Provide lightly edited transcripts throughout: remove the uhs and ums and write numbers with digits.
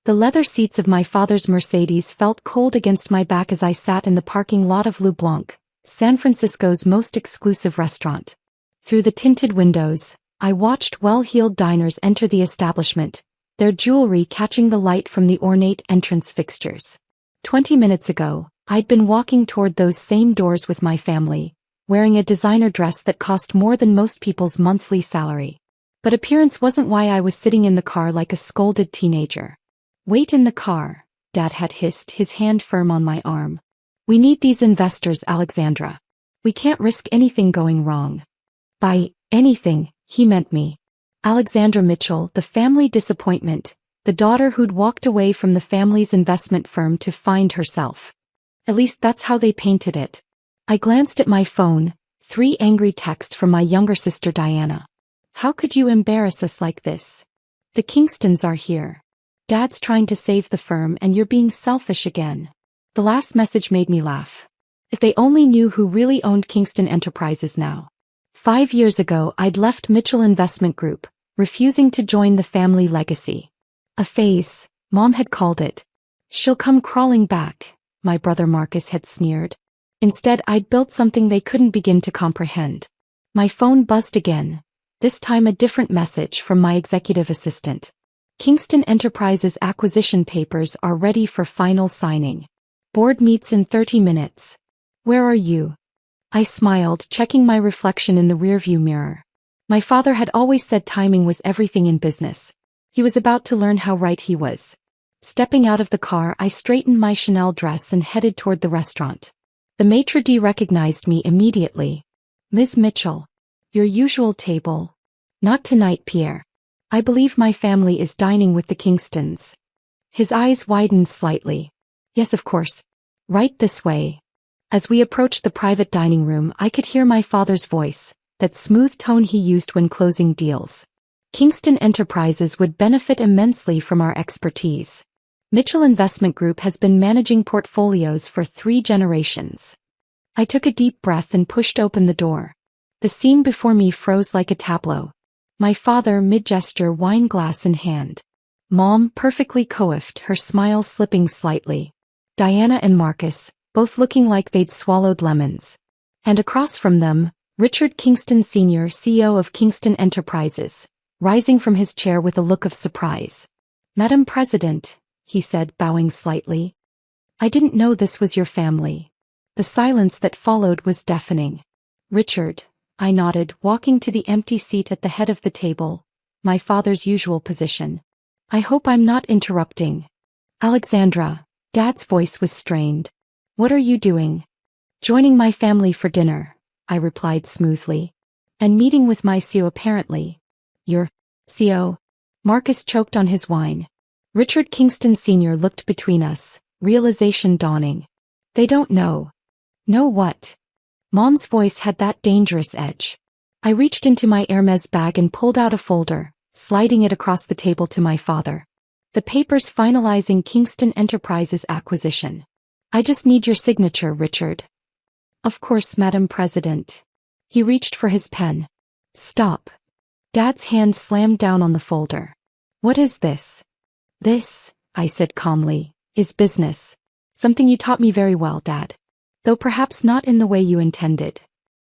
The leather seats of my father's Mercedes felt cold against my back as I sat in the parking lot of Le Blanc, San Francisco's most exclusive restaurant. Through the tinted windows, I watched well-heeled diners enter the establishment, their jewelry catching the light from the ornate entrance fixtures. 20 minutes ago, I'd been walking toward those same doors with my family, wearing a designer dress that cost more than most people's monthly salary. But appearance wasn't why I was sitting in the car like a scolded teenager. "Wait in the car," Dad had hissed, his hand firm on my arm. "We need these investors, Alexandra. We can't risk anything going wrong." By anything, he meant me. Alexandra Mitchell, the family disappointment, the daughter who'd walked away from the family's investment firm to find herself. At least that's how they painted it. I glanced at my phone, 3 angry texts from my younger sister Diana. "How could you embarrass us like this? The Kingstons are here. Dad's trying to save the firm and you're being selfish again." The last message made me laugh. If they only knew who really owned Kingston Enterprises now. 5 years ago I'd left Mitchell Investment Group, refusing to join the family legacy. A phase, Mom had called it. "She'll come crawling back," my brother Marcus had sneered. Instead I'd built something they couldn't begin to comprehend. My phone buzzed again, this time a different message from my executive assistant. "Kingston Enterprises acquisition papers are ready for final signing. Board meets in 30 minutes. Where are you?" I smiled, checking my reflection in the rearview mirror. My father had always said timing was everything in business. He was about to learn how right he was. Stepping out of the car, I straightened my Chanel dress and headed toward the restaurant. The maitre d' recognized me immediately. "Ms. Mitchell. Your usual table." "Not tonight, Pierre. I believe my family is dining with the Kingstons." His eyes widened slightly. "Yes, of course. Right this way." As we approached the private dining room, I could hear my father's voice, that smooth tone he used when closing deals. Kingston Enterprises would benefit immensely from our expertise. Mitchell Investment Group has been managing portfolios for 3 generations. I took a deep breath and pushed open the door. The scene before me froze like a tableau. My father mid-gesture, wine glass in hand. Mom perfectly coiffed, her smile slipping slightly. Diana and Marcus, both looking like they'd swallowed lemons. And across from them, Richard Kingston Sr., CEO of Kingston Enterprises, rising from his chair with a look of surprise. "Madam President," he said, bowing slightly. "I didn't know this was your family." The silence that followed was deafening. "Richard," I nodded, walking to the empty seat at the head of the table, my father's usual position. "I hope I'm not interrupting." "Alexandra," Dad's voice was strained. "What are you doing?" "Joining my family for dinner," I replied smoothly. "And meeting with my CEO apparently." "Your CEO?" Marcus choked on his wine. Richard Kingston Sr. looked between us, realization dawning. "They don't know." "Know what?" Mom's voice had that dangerous edge. I reached into my Hermes bag and pulled out a folder, sliding it across the table to my father. "The papers finalizing Kingston Enterprises acquisition. I just need your signature, Richard." "Of course, Madam President." He reached for his pen. "Stop." Dad's hand slammed down on the folder. "What is this?" "This," I said calmly, "is business. Something you taught me very well, Dad. Though perhaps not in the way you intended.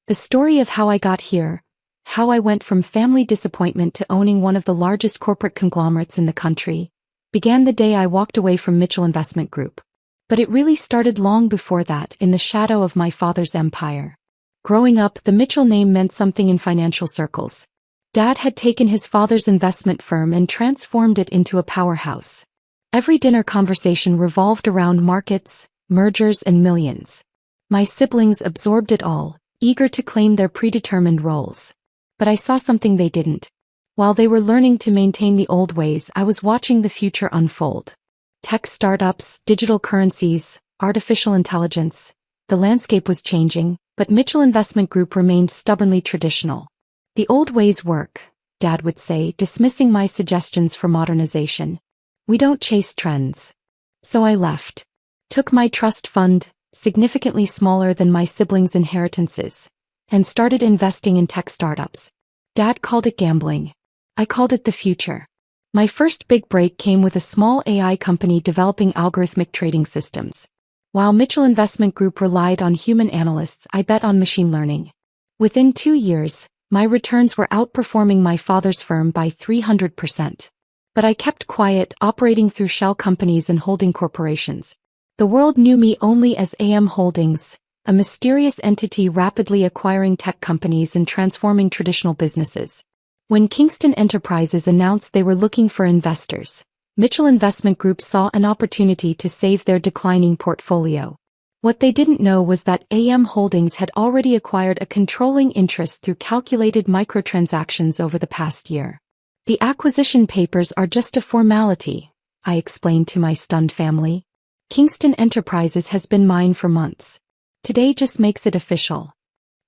The story of how I got here, how I went from family disappointment to owning one of the largest corporate conglomerates in the country, began the day I walked away from Mitchell Investment Group. But it really started long before that, in the shadow of my father's empire. Growing up, the Mitchell name meant something in financial circles. Dad had taken his father's investment firm and transformed it into a powerhouse. Every dinner conversation revolved around markets, mergers, and millions. My siblings absorbed it all, eager to claim their predetermined roles. But I saw something they didn't. While they were learning to maintain the old ways, I was watching the future unfold. Tech startups, digital currencies, artificial intelligence. The landscape was changing, but Mitchell Investment Group remained stubbornly traditional. "The old ways work," Dad would say, dismissing my suggestions for modernization. "We don't chase trends." So I left. Took my trust fund, significantly smaller than my siblings' inheritances, and started investing in tech startups. Dad called it gambling. I called it the future. My first big break came with a small AI company developing algorithmic trading systems. While Mitchell Investment Group relied on human analysts, I bet on machine learning. Within 2 years, my returns were outperforming my father's firm by 300%. But I kept quiet, operating through shell companies and holding corporations. The world knew me only as AM Holdings, a mysterious entity rapidly acquiring tech companies and transforming traditional businesses. When Kingston Enterprises announced they were looking for investors, Mitchell Investment Group saw an opportunity to save their declining portfolio. What they didn't know was that AM Holdings had already acquired a controlling interest through calculated microtransactions over the past year. The acquisition papers are just a formality, I explained to my stunned family. Kingston Enterprises has been mine for months. Today just makes it official.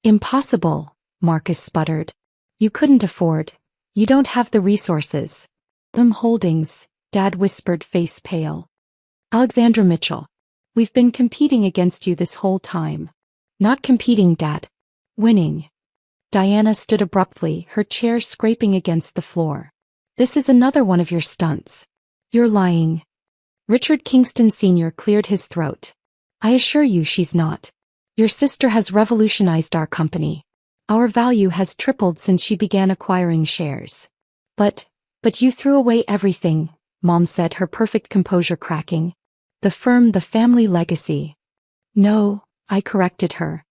Impossible, Marcus sputtered. You couldn't afford. You don't have the resources. Holdings, Dad whispered, face pale. Alexandra Mitchell. We've been competing against you this whole time. Not competing, Dad. Winning. Diana stood abruptly, her chair scraping against the floor. This is another one of your stunts. You're lying. Richard Kingston Sr. cleared his throat. I assure you she's not. Your sister has revolutionized our company. Our value has tripled since she began acquiring shares. But you threw away everything, Mom said, her perfect composure cracking. The firm, the family legacy. No, I corrected her.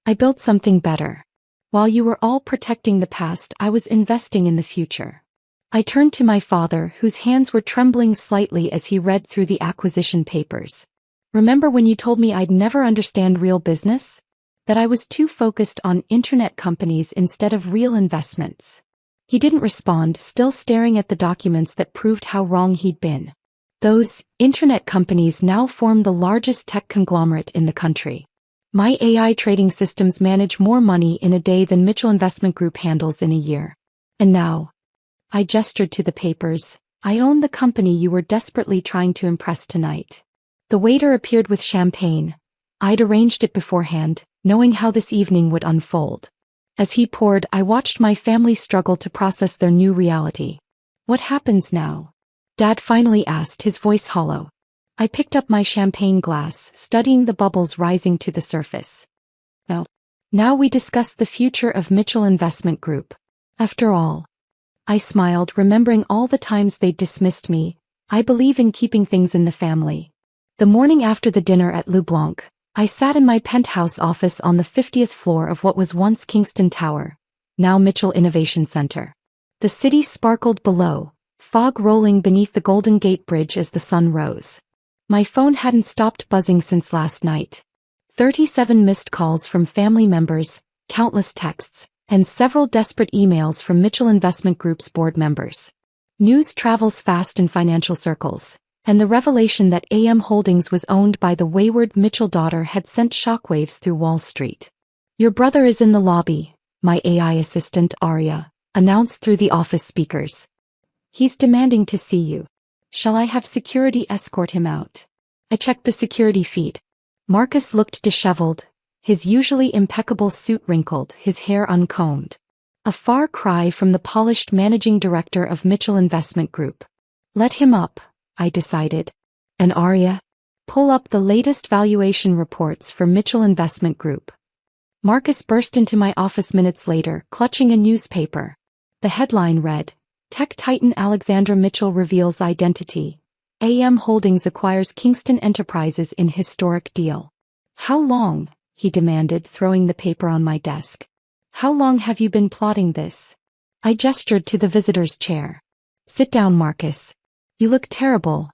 I built something better. While you were all protecting the past, I was investing in the future. I turned to my father, whose hands were trembling slightly as he read through the acquisition papers. Remember when you told me I'd never understand real business? That I was too focused on internet companies instead of real investments. He didn't respond, still staring at the documents that proved how wrong he'd been. Those internet companies now form the largest tech conglomerate in the country. My AI trading systems manage more money in a day than Mitchell Investment Group handles in a year. And now, I gestured to the papers, I own the company you were desperately trying to impress tonight. The waiter appeared with champagne. I'd arranged it beforehand, knowing how this evening would unfold. As he poured, I watched my family struggle to process their new reality. What happens now? Dad finally asked, his voice hollow. I picked up my champagne glass, studying the bubbles rising to the surface. Well, now we discuss the future of Mitchell Investment Group. After all, I smiled, remembering all the times they'd dismissed me. I believe in keeping things in the family. The morning after the dinner at Le Blanc, I sat in my penthouse office on the 50th floor of what was once Kingston Tower, now Mitchell Innovation Center. The city sparkled below, fog rolling beneath the Golden Gate Bridge as the sun rose. My phone hadn't stopped buzzing since last night. 37 missed calls from family members, countless texts, and several desperate emails from Mitchell Investment Group's board members. News travels fast in financial circles, and the revelation that AM Holdings was owned by the wayward Mitchell daughter had sent shockwaves through Wall Street. Your brother is in the lobby, my AI assistant, Aria, announced through the office speakers. He's demanding to see you. Shall I have security escort him out? I checked the security feed. Marcus looked disheveled, his usually impeccable suit wrinkled, his hair uncombed. A far cry from the polished managing director of Mitchell Investment Group. Let him up, I decided. And Aria, pull up the latest valuation reports for Mitchell Investment Group. Marcus burst into my office minutes later, clutching a newspaper. The headline read, Tech Titan Alexandra Mitchell reveals identity. AM Holdings acquires Kingston Enterprises in historic deal. How long? He demanded, throwing the paper on my desk. How long have you been plotting this? I gestured to the visitor's chair. Sit down, Marcus. You look terrible.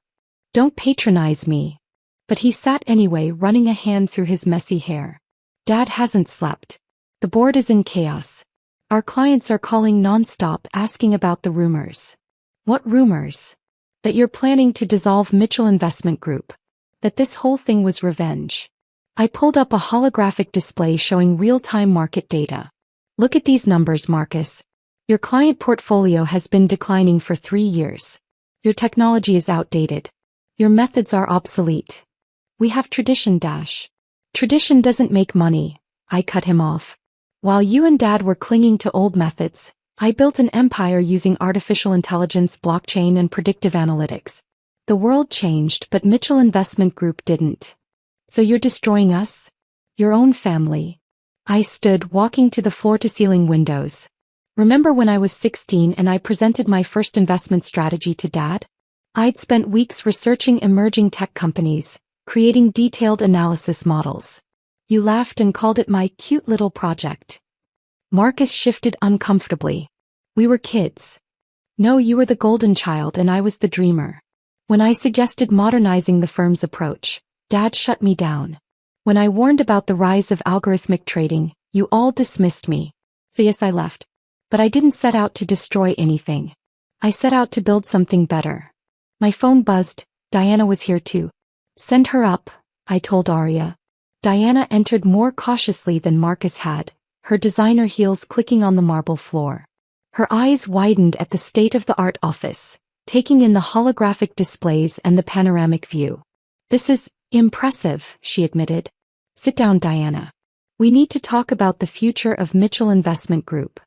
Don't patronize me. But he sat anyway, running a hand through his messy hair. Dad hasn't slept. The board is in chaos. Our clients are calling non-stop, asking about the rumors. What rumors? That you're planning to dissolve Mitchell Investment Group. That this whole thing was revenge. I pulled up a holographic display showing real-time market data. Look at these numbers, Marcus. Your client portfolio has been declining for 3 years. Your technology is outdated. Your methods are obsolete. We have tradition. Tradition doesn't make money, I cut him off. While you and Dad were clinging to old methods, I built an empire using artificial intelligence, blockchain, and predictive analytics. The world changed, but Mitchell Investment Group didn't. So you're destroying us? Your own family? I stood, walking to the floor-to-ceiling windows. Remember when I was 16 and I presented my first investment strategy to Dad? I'd spent weeks researching emerging tech companies, creating detailed analysis models. You laughed and called it my cute little project. Marcus shifted uncomfortably. We were kids. No, you were the golden child and I was the dreamer. When I suggested modernizing the firm's approach, Dad shut me down. When I warned about the rise of algorithmic trading, you all dismissed me. So yes, I left. But I didn't set out to destroy anything. I set out to build something better. My phone buzzed. Diana was here too. Send her up, I told Arya. Diana entered more cautiously than Marcus had, her designer heels clicking on the marble floor. Her eyes widened at the state-of-the-art office, taking in the holographic displays and the panoramic view. This is impressive, she admitted. Sit down, Diana. We need to talk about the future of Mitchell Investment Group.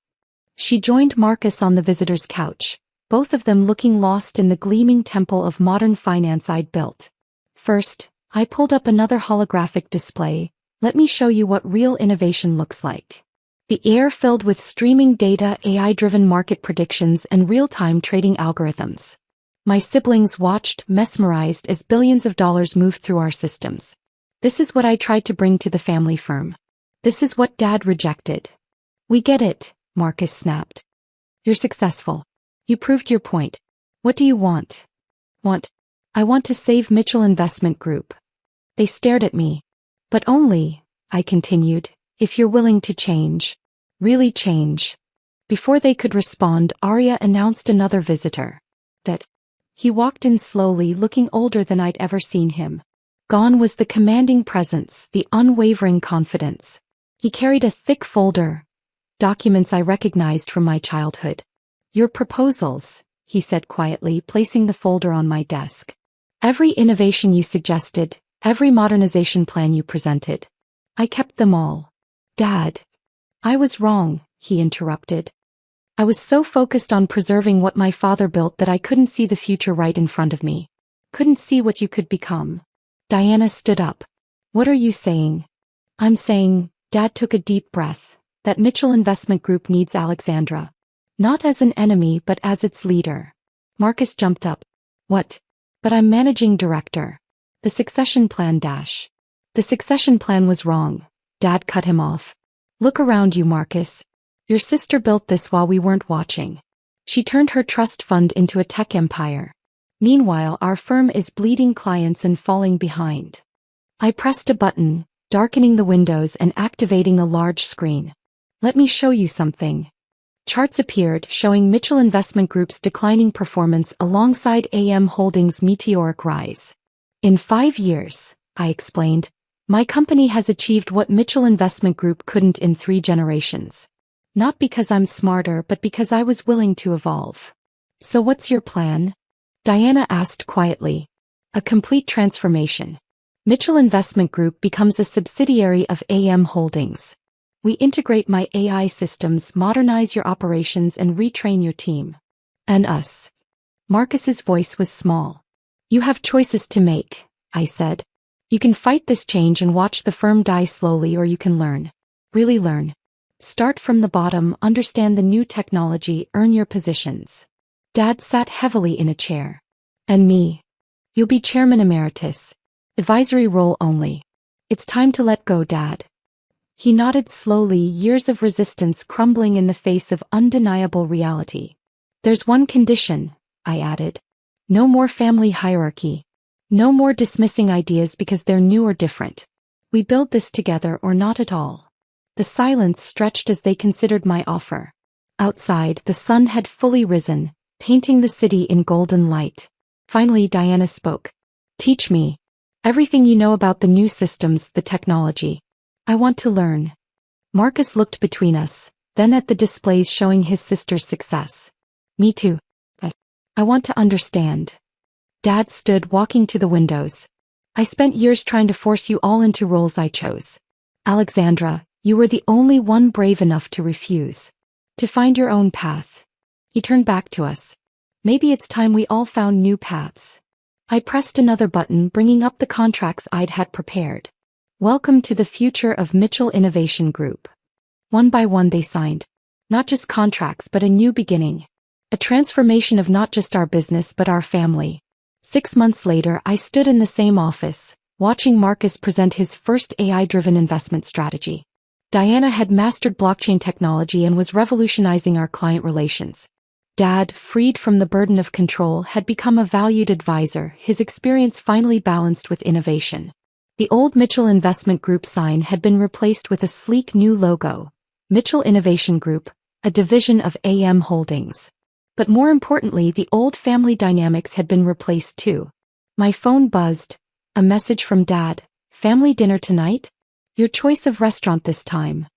She joined Marcus on the visitor's couch, both of them looking lost in the gleaming temple of modern finance I'd built. First, I pulled up another holographic display. Let me show you what real innovation looks like. The air filled with streaming data, AI-driven market predictions, and real-time trading algorithms. My siblings watched, mesmerized, as billions of dollars moved through our systems. This is what I tried to bring to the family firm. This is what Dad rejected. We get it, Marcus snapped. You're successful. You proved your point. What do you want? I want to save Mitchell Investment Group. They stared at me. But only, I continued, if you're willing to change. Really change. Before they could respond, Arya announced another visitor. He walked in slowly, looking older than I'd ever seen him. Gone was the commanding presence, the unwavering confidence. He carried a thick folder. Documents I recognized from my childhood. Your proposals, he said quietly, placing the folder on my desk. Every innovation you suggested, every modernization plan you presented. I kept them all. Dad. I was wrong, he interrupted. I was so focused on preserving what my father built that I couldn't see the future right in front of me. Couldn't see what you could become. Diana stood up. What are you saying? I'm saying, Dad took a deep breath, that Mitchell Investment Group needs Alexandra. Not as an enemy but as its leader. Marcus jumped up. What? But I'm managing director. The succession plan dash. The succession plan was wrong. Dad cut him off. Look around you, Marcus. Your sister built this while we weren't watching. She turned her trust fund into a tech empire. Meanwhile, our firm is bleeding clients and falling behind. I pressed a button, darkening the windows and activating a large screen. Let me show you something. Charts appeared showing Mitchell Investment Group's declining performance alongside AM Holdings' meteoric rise. In 5 years, I explained, my company has achieved what Mitchell Investment Group couldn't in 3 generations. Not because I'm smarter but because I was willing to evolve. So what's your plan? Diana asked quietly. A complete transformation. Mitchell Investment Group becomes a subsidiary of AM Holdings. We integrate my AI systems, modernize your operations and retrain your team. And us. Marcus's voice was small. You have choices to make, I said. You can fight this change and watch the firm die slowly, or you can learn. Really learn. Start from the bottom, understand the new technology, earn your positions. Dad sat heavily in a chair. And me? You'll be chairman emeritus. Advisory role only. It's time to let go, Dad. He nodded slowly, years of resistance crumbling in the face of undeniable reality. There's one condition, I added. No more family hierarchy. No more dismissing ideas because they're new or different. We build this together or not at all. The silence stretched as they considered my offer. Outside, the sun had fully risen, painting the city in golden light. Finally, Diana spoke. Teach me. Everything you know about the new systems, the technology. I want to learn. Marcus looked between us, then at the displays showing his sister's success. Me too. I want to understand. Dad stood, walking to the windows. I spent years trying to force you all into roles I chose. Alexandra, you were the only one brave enough to refuse. To find your own path. He turned back to us. Maybe it's time we all found new paths. I pressed another button, bringing up the contracts I'd had prepared. Welcome to the future of Mitchell Innovation Group. One by one they signed. Not just contracts but a new beginning. A transformation of not just our business but our family. 6 months later I stood in the same office, watching Marcus present his first AI-driven investment strategy. Diana had mastered blockchain technology and was revolutionizing our client relations. Dad, freed from the burden of control, had become a valued advisor, his experience finally balanced with innovation. The old Mitchell Investment Group sign had been replaced with a sleek new logo, Mitchell Innovation Group, a division of AM Holdings. But more importantly, the old family dynamics had been replaced too. My phone buzzed. A message from Dad. Family dinner tonight? Your choice of restaurant this time.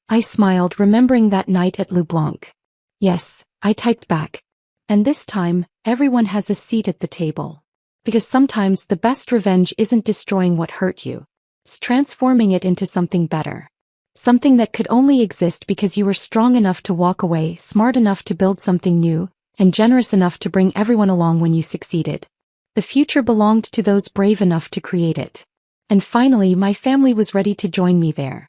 I smiled, remembering that night at LeBlanc. Yes, I typed back. And this time, everyone has a seat at the table. Because sometimes the best revenge isn't destroying what hurt you. It's transforming it into something better. Something that could only exist because you were strong enough to walk away, smart enough to build something new, and generous enough to bring everyone along when you succeeded. The future belonged to those brave enough to create it. And finally, my family was ready to join me there.